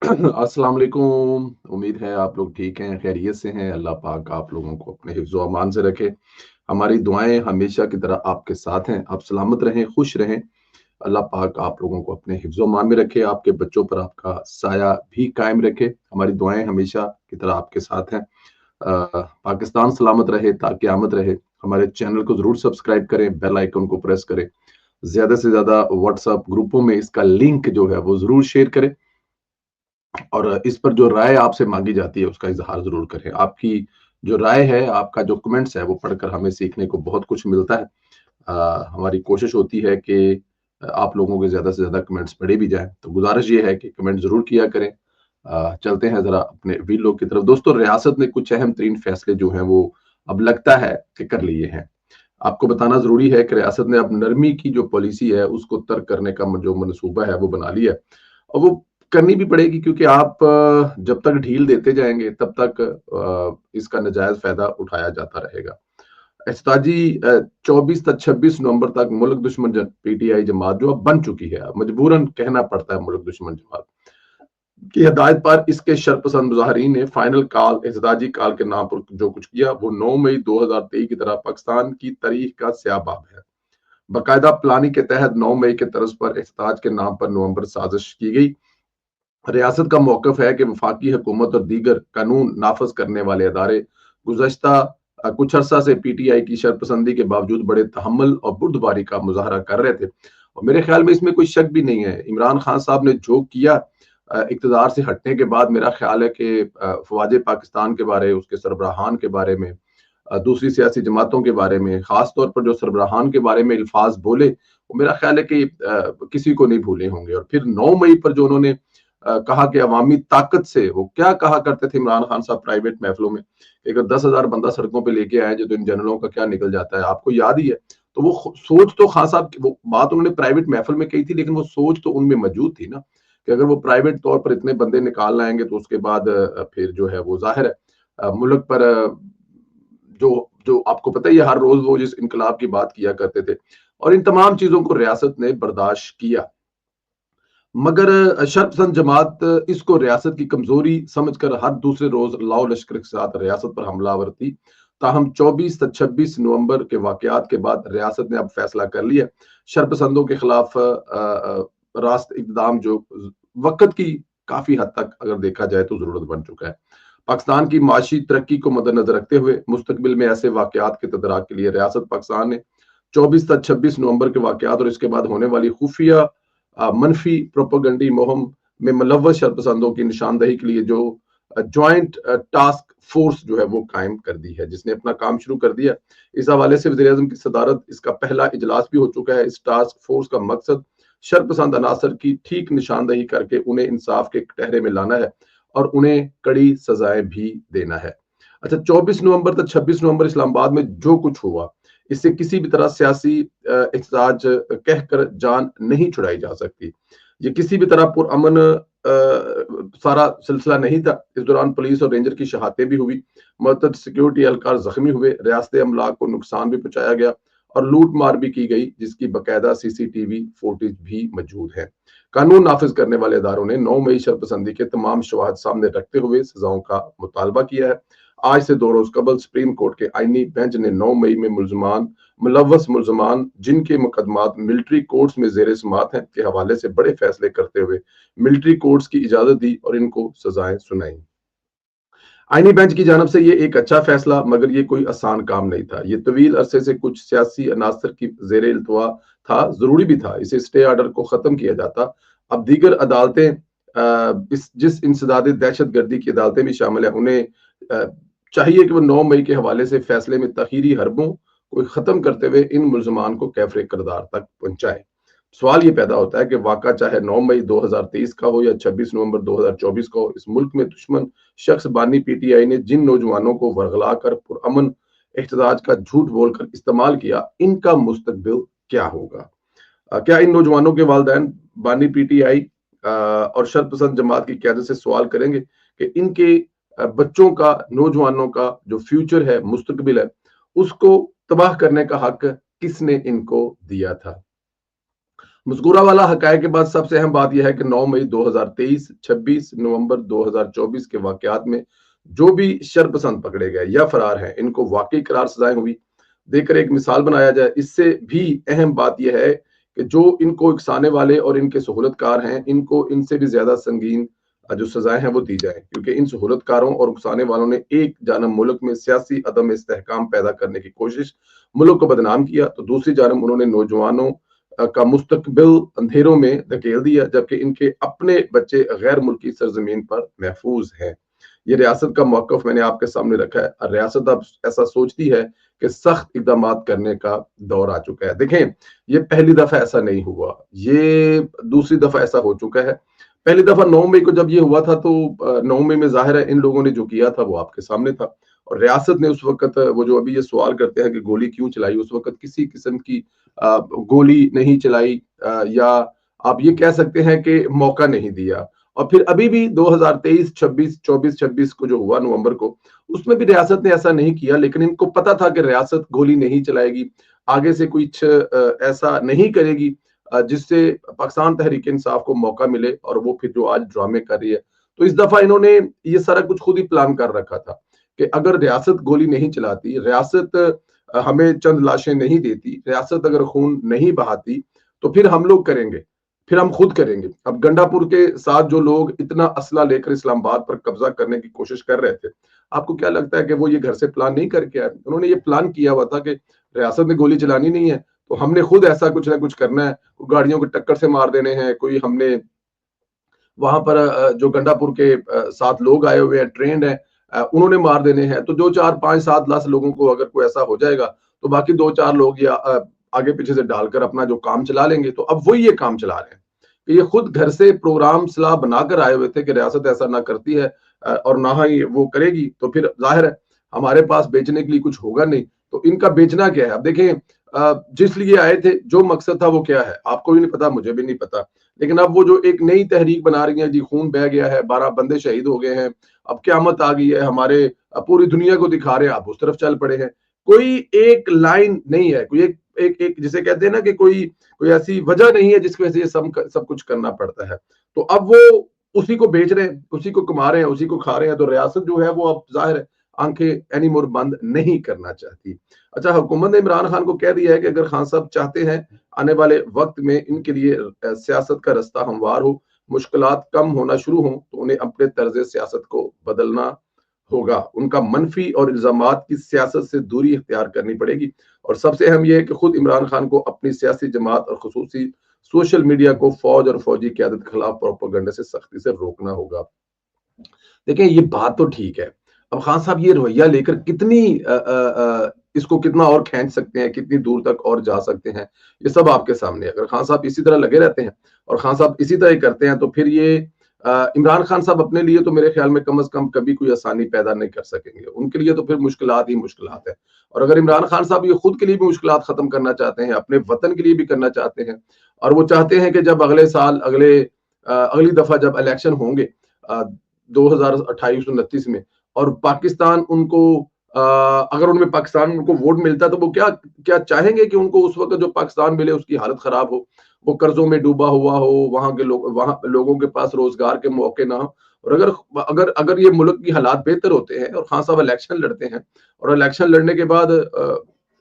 अस्सलाम वालेकुम। उम्मीद है आप लोग ठीक हैं, खैरियत से हैं। अल्लाह पाक आप लोगों को अपने हिफ्ज़ व अमान से रखे। हमारी दुआएँ हमेशा की तरह आपके साथ हैं। आप सलामत रहें, खुश रहें। अल्लाह पाक आप लोगों को अपने हिफ्ज़ व अमान में रखे, आपके बच्चों पर आपका साया भी कायम रखे। हमारी दुआएँ हमेशा की तरह आपके साथ हैं। पाकिस्तान सलामत रहे ता क़यामत रहे। हमारे चैनल को ज़रूर सब्सक्राइब करें, बेल आइकन को प्रेस करें। ज़्यादा से ज़्यादा व्हाट्सएप ग्रुपों में इसका लिंक जो है वो ज़रूर शेयर करें। और इस पर जो राय आपसे मांगी जाती है उसका इज़हार ज़रूर करें। आपकी जो राय है, आपका जो कमेंट्स है वो पढ़कर हमें सीखने को बहुत कुछ मिलता है। हमारी कोशिश होती है कि आप लोगों के ज़्यादा से ज़्यादा कमेंट्स पढ़े भी जाएँ। तो गुज़ारिश ये है कि कमेंट ज़रूर किया करें। चलते हैं ज़रा अपने वीडियो की तरफ। दोस्तों, रियासत ने कुछ अहम तरीन फैसले जो हैं वो अब लगता है कि कर लिए हैं। आपको बताना ज़रूरी है कि रियासत ने अब नरमी की जो पॉलिसी है उसको तर्क करने का जो मनसूबा है वो बना लिया है। और वो करनी भी पड़ेगी क्योंकि आप जब तक ढील देते जाएँगे तब तक इसका नाजायज़ फ़ायदा उठाया जाता रहेगा। एहतजाजी 24 तक 26 नवंबर तक मुल्क दुश्मन पीटीआई जमात जो अब बन चुकी है, अब मजबूरन कहना पड़ता है मुल्क दुश्मन जमात की हदायत पर इसके शरपसंद मुजाहरीन ने फाइनल कॉल एहतजाजी कॉल के नाम पर जो कुछ किया वो 9 मई 2023 की तरह पाकिस्तान की तारीख का स्याह बाब है। बाकायदा प्लानिंग के तहत 9 मई के तर्ज पर एहतजाज के नाम पर नवंबर साजिश की गई। रियासत का मौकफ है कि वफाकी हुकूमत और दीगर कानून नाफज करने वाले अदारे गुज़श्ता कुछ अरसा से पीटीआई की शरपसंदी के बावजूद बड़े तहम्मुल और बुर्दबारी का मुजाहरा कर रहे थे। और मेरे ख्याल में इसमें कोई शक भी नहीं है। इमरान खान साहब ने जो किया इक़्तिदार से हटने के बाद, मेरा ख्याल है कि फ़वाद पाकिस्तान के बारे, उसके सरबराहान के बारे में, दूसरी सियासी जमातों के बारे में, ख़ास तौर पर जो सरबराहान के बारे में अल्फ़ाज़ बोले, वो मेरा ख्याल है कि किसी को नहीं भूले होंगे। और फिर 9 मई पर जो उन्होंने कहा कि अवामी ताकत से, वो क्या कहा करते थे इमरान खान साहब प्राइवेट महफिलों में, कि अगर 10,000 बंदा सड़कों पे लेके आए जो तो इन जनरलों का क्या निकल जाता है, आपको याद ही है। तो वो सोच तो खान साहब वो बात उन्होंने प्राइवेट महफिल में कही थी, लेकिन वो सोच तो उनमें मौजूद थी ना, कि अगर वो प्राइवेट तौर पर इतने बंदे निकाल लाएंगे तो उसके बाद फिर जो है वो जाहिर है मुल्क पर जो जो आपको पता ही है, हर रोज वो जिस इनकलाब की बात किया करते थे। और इन तमाम चीजों को रियासत ने बर्दाश्त किया, मगर शर्पसंद जमात इसको रियासत की कमजोरी समझकर हर दूसरे रोज लाओ लश्कर के साथ रियासत पर हमलावर थी। ताहम 24 से 26 नवंबर के वाकयात के बाद रियासत ने अब फैसला कर लिया, शर्पसंदों के खिलाफ रास्त इकदाम जो वक्त की काफी हद तक अगर देखा जाए तो जरूरत बन चुका है। पाकिस्तान की माशी तरक्की को मद्देनजर रखते हुए मुस्तकबिल में ऐसे वाकयात के तदराक के लिए रियासत पाकिस्तान ने 24 तक 26 नवंबर के वाकयात और इसके बाद होने वाली खुफिया मनफी प्रोपोगंडी मुहिम में मुलव्वस शरपसंदों की निशानदही के लिए जो ज्वाइंट टास्क फोर्स जो है वो कायम कर दी है, जिसने अपना काम शुरू कर दिया। इस हवाले से वज़ीर आज़म की सदारत इसका पहला इजलास भी हो चुका है। इस टास्क फोर्स का मकसद शरपसंद अनासर की ठीक निशानदही करके उन्हें इंसाफ के कटहरे में लाना है और उन्हें कड़ी सजाएं भी देना है। अच्छा, 24 नवंबर तक 26 नवंबर इस्लामाबाद में जो कुछ हुआ, इससे किसी भी तरह सियासी एहतजाज कहकर जान नहीं छुड़ाई जा सकती। ये किसी भी तरह पुरअमन सारा सिलसिला नहीं था। इस दौरान पुलिस और रेंजर की शहादतें भी हुई, मुअत्तद सिक्योरिटी एहलकार जख्मी हुए, रियासती अमलाक को नुकसान भी पहुंचाया गया और लूट मार भी की गई, जिसकी बाकायदा सीसीटीवी फुटेज भी मौजूद है। कानून नाफिज करने वाले इदारों ने 9 मई शरपसंदी के तमाम शवाहद सामने रखते हुए सजाओं का मुतालबा किया है। आज से 2 रोज कबल सुप्रीम कोर्ट के आईनी बेंच ने 9 मई में मुलव्वस मुल्जमान जिनके मुकदमात मिलिट्री कोर्ट्स में जेर समात हैं के हवाले से बड़े फैसले करते हुए मिलिट्री कोर्ट्स की इजाजत दी और इनको सजाएं सुनाई। आईनी बेंच की जानब से ये एक अच्छा फैसला, मगर ये कोई आसान काम नहीं था। ये तवील अरसे से कुछ सियासी अनासर की जेर इल्तवा था, जरूरी भी था। इसे स्टे ऑर्डर को खत्म किया जाता। अब दीगर अदालतें इस जिस इंसदाद दहशत गर्दी की अदालतें भी शामिल है, उन्हें चाहिए कि वो 9 मई के हवाले से फैसले में तखीरी हरबों को खत्म करते हुए इन मुल्जमान को कैफरे किरदार तक पहुंचाए। सवाल ये पैदा होता है कि वाक़ा चाहे 9 मई 2023 का हो या 26 नवंबर 2024 का हो, इस मुल्क में दुश्मन शख्स बानी पीटीआई ने जिन नौजवानों को वर्गला कर पुरअमन एहतजाज का झूठ बोलकर इस्तेमाल किया, इनका मुस्तकबिल क्या होगा? क्या इन नौजवानों के वालिदैन बानी पीटीआई और शरपसंद जमात की क़यादत से सवाल करेंगे कि इनके बच्चों का, नौजवानों का जो फ्यूचर है, मुस्तकबिल है, उसको तबाह करने का हक किसने इनको दिया था? मज़कूरा वाला हक़ाइक़ के बाद सबसे अहम बात यह है कि 9 मई 2023, 26 नवंबर 2024 के वाक़यात में जो भी शरपसंद पकड़े गए या फरार हैं, इनको वाक़ई करार सज़ाएँ हुई, देकर एक मिसाल बनाया जाए। इससे भी अहम बात यह है कि जो इनको उकसाने वाले और इनके सहूलतकार हैं, इनको इनसे भी ज़्यादा संगीन जो सज़ाएँ हैं वो दी जाएँ, क्योंकि इन सहूलतकारों और उकसाने वालों ने एक जानब मुल्क में सियासी अदम इस्तेहकाम पैदा करने की कोशिश, मुल्क को बदनाम किया, तो दूसरी जानब उन्होंने नौजवानों का मुस्तकबिल अंधेरों में धकेल दिया, जबकि इनके अपने बच्चे गैर मुल्की सरजमीन पर महफूज हैं। ये रियासत का मौक़िफ़ मैंने आपके सामने रखा है और रियासत अब ऐसा सोचती है कि सख्त इक़दामात करने का दौर आ चुका है। देखें, ये पहली दफ़ा ऐसा नहीं हुआ, ये दूसरी दफ़ा ऐसा हो चुका है। पहली दफ़ा 9 मई को जब ये हुआ था तो 9 मई में ज़ाहिर है इन लोगों ने जो किया था वो आपके सामने था और रियासत ने उस वक़्त वो जो अभी ये सवाल करते हैं कि गोली क्यों चलाई, उस वक़्त किसी किस्म की गोली नहीं चलाई या आप ये कह सकते हैं कि मौका नहीं दिया। और फिर अभी भी 2023, 26, 24, 26 को जो हुआ नवंबर को, उसमें भी रियासत ने ऐसा नहीं किया, लेकिन इनको पता था कि रियासत गोली नहीं चलाएगी, आगे से कुछ ऐसा नहीं करेगी जिससे पाकिस्तान तहरीक इंसाफ को मौका मिले और वो फिर जो आज ड्रामे कर रही है। तो इस दफा इन्होंने ये सारा कुछ खुद ही प्लान कर रखा था कि अगर रियासत गोली नहीं चलाती, रियासत हमें चंद लाशें नहीं देती, रियासत अगर खून नहीं बहाती, तो फिर हम लोग करेंगे, फिर हम खुद करेंगे। अब गंडापुर के साथ जो लोग इतना असला लेकर इस्लामाबाद पर कब्जा करने की कोशिश कर रहे थे, आपको क्या लगता है कि वो ये घर से प्लान नहीं करके आए? उन्होंने ये प्लान किया हुआ था कि रियासत ने गोली चलानी नहीं है, तो हमने खुद ऐसा कुछ ना कुछ करना है, गाड़ियों को टक्कर से मार देने हैं, कोई हमने वहां पर जो गंडापुर के 7 लोग आए हुए हैं, ट्रेंड है, उन्होंने मार देने हैं। तो जो 4, 5, 7 लाख लोगों को अगर कोई ऐसा हो जाएगा, तो बाकी 2-4 लोग या आगे पीछे से डालकर अपना जो काम चला लेंगे। तो अब वही ये काम चला रहे हैं कि ये खुद घर से प्रोग्राम सलाह बनाकर आए हुए थे कि रियासत ऐसा ना करती है और ना ही वो करेगी, तो फिर जाहिर है हमारे पास बेचने के लिए कुछ होगा नहीं। तो इनका बेचना क्या है? अब देखें, जिस लिए आए थे, जो मकसद था वो क्या है, आपको भी नहीं पता, मुझे भी नहीं पता। लेकिन अब वो जो एक नई तहरीक बना रही है जी, खून बह गया है, 12 बंदे शहीद हो गए हैं, अब क़यामत आ गई है, हमारे पूरी दुनिया को दिखा रहे हैं, आप उस तरफ चल पड़े हैं। कोई एक लाइन नहीं है, कोई एक एक एक जिसे कहते हैं ना कि कोई कोई ऐसी वजह नहीं है जिसकी वजह से ये सब कुछ करना पड़ता है। तो अब वो उसी को बेच रहे हैं, उसी को कमा रहे हैं, उसी को खा रहे हैं। तो रियासत जो है वो अब ज़ाहिर है आंखें एनी मोर बंद नहीं करना चाहती। अच्छा, हुकूमत ने इमरान खान को कह दिया है कि अगर खान साहब चाहते हैं आने वाले वक्त में इनके लिए सियासत का रास्ता हमवार हो, मुश्किलात कम होना शुरू हों, तो उन्हें अपने तर्ज सियासत को बदलना होगा। उनका मनफी और इल्जामात की सियासत से दूरी इख्तियार करनी पड़ेगी और सबसे अहम यह है कि खुद इमरान खान को अपनी सियासी जमात और खुसूसी सोशल मीडिया को फौज और फौजी क़यादत के खिलाफ प्रोपेगेंडा से सख्ती से रोकना होगा। देखिए, ये बात तो ठीक है। अब खान साहब ये रवैया लेकर कितनी इसको कितना और खींच सकते हैं, कितनी दूर तक और जा सकते हैं, ये सब आपके सामने है। अगर खान साहब इसी तरह लगे रहते हैं और खान साहब इसी तरह ही करते हैं, तो फिर ये इमरान खान साहब अपने लिए तो मेरे ख्याल में कम से कम कभी कोई आसानी पैदा नहीं कर सकेंगे। उनके लिए तो फिर मुश्किलात ही मुश्किलात है। और अगर इमरान खान साहब ये खुद के लिए भी मुश्किलात खत्म करना चाहते हैं, अपने वतन के लिए भी करना चाहते हैं और वो चाहते हैं कि जब अगले साल अगली दफा जब इलेक्शन होंगे 2028-29 में और पाकिस्तान उनको अगर उनमें पाकिस्तान उनको वोट मिलता तो वो क्या क्या चाहेंगे कि उनको उस वक्त जो पाकिस्तान मिले उसकी हालत खराब हो, वो कर्जों में डूबा हुआ हो, वहां लोगों के पास रोजगार के मौके ना हो। और अगर अगर अगर ये मुल्क की हालात बेहतर होते हैं और खान साहब इलेक्शन लड़ते हैं और इलेक्शन लड़ने के बाद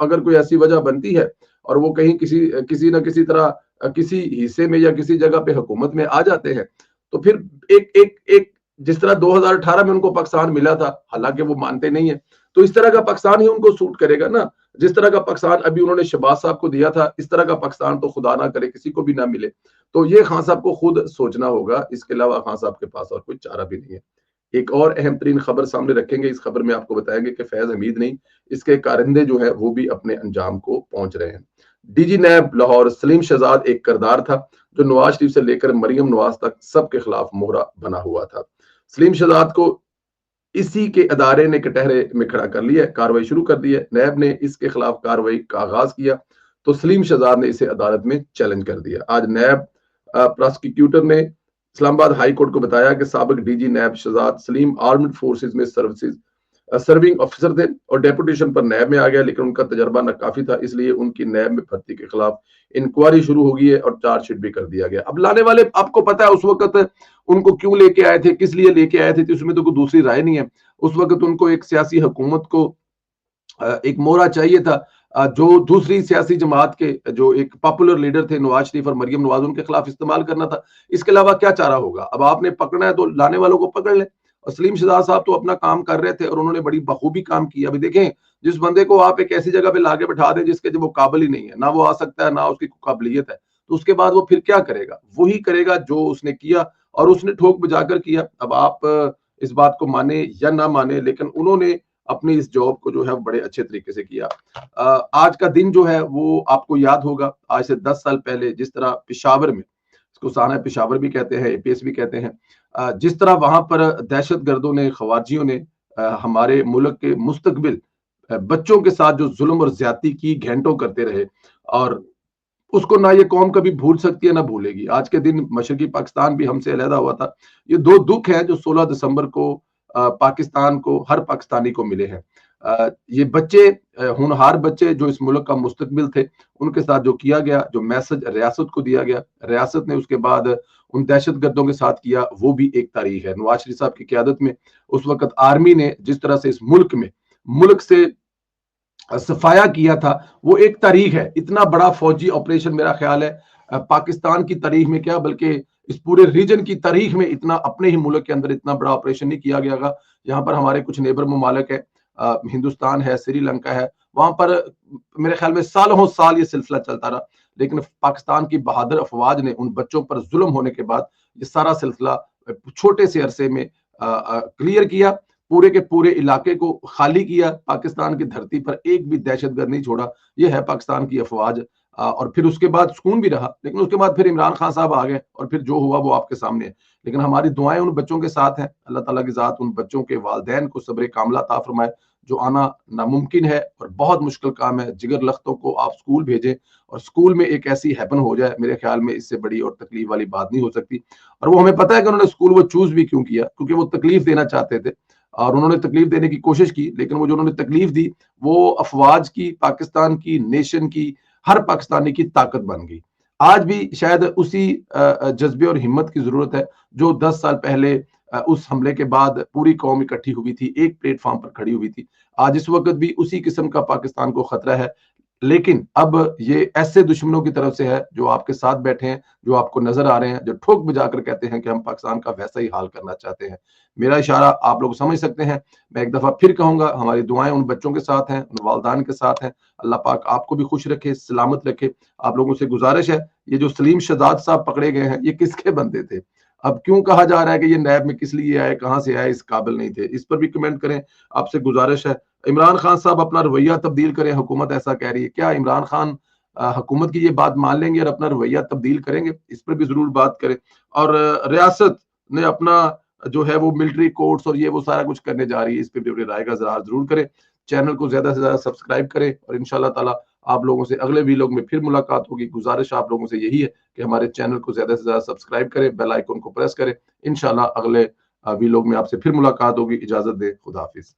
अगर कोई ऐसी वजह बनती है और वो कहीं किसी किसी ना किसी तरह किसी हिस्से में या किसी जगह पे हुकूमत में आ जाते हैं, तो फिर एक एक एक जिस तरह 2018 में उनको पाकिस्तान मिला था, हालांकि वो मानते नहीं है, तो इस तरह का पाकिस्तान ही उनको सूट करेगा ना। जिस तरह का पाकिस्तान अभी उन्होंने शहबाज साहब को दिया था, इस तरह का पाकिस्तान तो खुदा ना करे किसी को भी ना मिले। तो ये खान साहब को खुद सोचना होगा, इसके अलावा खान साहब के पास और कोई चारा भी नहीं है। एक और अहम तरीन खबर सामने रखेंगे, इस खबर में आपको बताएंगे कि फैज हमीद नहीं, इसके कारिंदे जो है वो भी अपने अंजाम को पहुंच रहे हैं। डीजी नैब लाहौर सलीम शहजाद एक किरदार था जो नवाज शरीफ से लेकर मरियम नवाज तक सबके खिलाफ मोहरा बना हुआ था। सलीम शहजाद को इसी के अदारे ने कटहरे में खड़ा कर लिया, कार्रवाई शुरू कर दी है। नैब ने इसके खिलाफ कार्रवाई का आगाज किया तो सलीम शहजाद ने इसे अदालत में चैलेंज कर दिया। आज नैब प्रोसिक्यूटर ने इस्लामाबाद हाई कोर्ट को बताया कि साबिक DG NAB Shahzad Saleem armed forces में सर्विसेज सर्विंग ऑफिसर थे और डेपुटेशन पर नैब में आ गया, लेकिन उनका तजर्बा नाकाफी था, इसलिए उनकी नैब में भर्ती के खिलाफ इंक्वायरी शुरू हो गई है और चार्जशीट भी कर दिया गया। अब लाने वाले आपको पता है उस वक्त उनको क्यों लेके आए थे, किस लिए लेके आए थे, तो उसमें तो कोई दूसरी राय नहीं है। उस वक्त उनको एक सियासी हुकूमत को एक मोहरा चाहिए था, जो दूसरी सियासी जमात के जो एक पॉपुलर लीडर थे नवाज शरीफ और मरियम नवाज, उनके खिलाफ इस्तेमाल करना था। इसके अलावा क्या चारा होगा? अब आपने पकड़ना है तो लाने वालों को पकड़ लें। और सलीम शहजाद साहब तो अपना काम कर रहे थे और उन्होंने बड़ी बखूबी काम किया। अभी देखें, जिस बंदे को आप एक ऐसी जगह पे लाके बैठा दें जिसके जो वो काबिल ही नहीं है, ना वो आ सकता है ना उसकी काबिलियत है, तो उसके बाद वो फिर क्या करेगा? वही करेगा जो उसने किया, और उसने ठोक बजाकर किया। अब आप इस बात को माने या ना माने, लेकिन उन्होंने अपनी इस जॉब को जो है वो बड़े अच्छे तरीके से किया। आज का दिन जो है वो आपको याद होगा, आज से 10 साल पहले जिस तरह पेशावर में, इसको साना पेशावर भी कहते हैं, एपीएस भी कहते हैं, जिस तरह वहां पर दहशत गर्दों ने, खवारजियों ने हमारे मुल्क के मुस्तकबिल बच्चों के साथ जो जुल्म और ज्यादती की घंटों करते रहे, और उसको ना ये कौम कभी भूल सकती है ना भूलेगी। आज के दिन मशरकी पाकिस्तान भी हमसे अलहदा हुआ था। ये दो दुख हैं जो 16 दिसंबर को पाकिस्तान को, हर पाकिस्तानी को मिले हैं। ये बच्चे, होनहार बच्चे जो इस मुल्क का मुस्तकबिल थे, उनके साथ जो किया गया, जो मैसेज रियासत को दिया गया, रियासत ने उसके बाद उन दहशत गर्दों के साथ किया, वो भी एक तारीख है। नवाज शरीफ साहब की क्यादत में उस वक्त आर्मी ने जिस तरह से इस मुल्क में, मुल्क से सफाया किया था, वो एक तारीख है। इतना बड़ा फौजी ऑपरेशन मेरा ख्याल है पाकिस्तान की तारीख में क्या, बल्कि इस पूरे रीजन की तारीख में इतना, अपने ही मुल्क के अंदर इतना बड़ा ऑपरेशन नहीं किया गया। यहाँ पर हमारे कुछ नेबर ममालिक है, हिंदुस्तान है, श्रीलंका है, वहां पर मेरे ख्याल में सालों साल ये सिलसिला चलता रहा, लेकिन पाकिस्तान की बहादुर अफवाज ने उन बच्चों पर जुल्म होने के बाद ये सारा सिलसिला छोटे से अरसे में क्लियर किया, पूरे के पूरे इलाके को खाली किया, पाकिस्तान की धरती पर एक भी दहशतगर्द नहीं छोड़ा। ये है पाकिस्तान की अफवाज। और फिर उसके बाद सुकून भी रहा, लेकिन उसके बाद फिर इमरान खान साहब आ गए और फिर जो हुआ वो आपके सामने है। लेकिन हमारी दुआएं उन बच्चों के साथ हैं। अल्लाह ताला की जात उन बच्चों के वालिदैन को सब्र कामला अता फरमाए, जो आना नामुमकिन है और बहुत मुश्किल काम है। जिगर लख्तों को आप स्कूल भेजें और स्कूल में एक ऐसी हैपन हो जाए, मेरे ख्याल में इससे बड़ी और तकलीफ वाली बात नहीं हो सकती। और वो हमें पता है कि उन्होंने स्कूल वो चूज भी क्यों किया, क्योंकि वो तकलीफ देना चाहते थे और उन्होंने तकलीफ देने की कोशिश की, लेकिन वो जो उन्होंने तकलीफ दी वो अफवाज की, पाकिस्तान की, नेशन की, हर पाकिस्तानी की ताकत बन गई। आज भी शायद उसी जज्बे और हिम्मत की जरूरत है जो 10 साल पहले उस हमले के बाद पूरी कौम इकट्ठी हुई थी, एक प्लेटफॉर्म पर खड़ी हुई थी। आज इस वक्त भी उसी किस्म का पाकिस्तान को खतरा है, लेकिन अब ये ऐसे दुश्मनों की तरफ से है जो आपके साथ बैठे हैं, जो आपको नजर आ रहे हैं, जो ठोक बजाकर कहते हैं कि हम पाकिस्तान का वैसा ही हाल करना चाहते हैं। मेरा इशारा आप लोग समझ सकते हैं। मैं एक दफा फिर कहूंगा, हमारी दुआएं उन बच्चों के साथ हैं, उन वालिदैन के साथ हैं। अल्लाह पाक आपको भी खुश रखे, सलामत रखे। आप लोगों से गुजारिश है, ये जो सलीम शहजाद साहब पकड़े गए हैं, ये किसके बंदे थे? अब क्यों कहा जा रहा है कि ये नैब में किस लिए आए, कहां से आए, इस काबिल नहीं थे? इस पर भी कमेंट करें, आपसे गुजारिश है। इमरान खान साहब अपना रवैया तब्दील करें, हुकूमत ऐसा कह रही है, क्या इमरान खान हुकूमत की ये बात मान लेंगे और अपना रवैया तब्दील करेंगे? इस पर भी जरूर बात करें। और रियासत ने अपना जो है वो मिलिट्री कोर्ट्स और ये वो सारा कुछ करने जा रही है, इस पर भी अपनी राय का इजहार जरूर करें। चैनल को ज्यादा से ज्यादा सब्सक्राइब करें और इंशाल्लाह ताला आप लोगों से अगले वीलॉग में फिर मुलाकात होगी। गुजारिश आप लोगों से यही है कि हमारे चैनल को ज्यादा से ज्यादा सब्सक्राइब करें, बेल आइकन को प्रेस करें। इंशाल्लाह अगले वीलॉग में आपसे फिर मुलाकात होगी। इजाजत दे, खुदा हाफिज।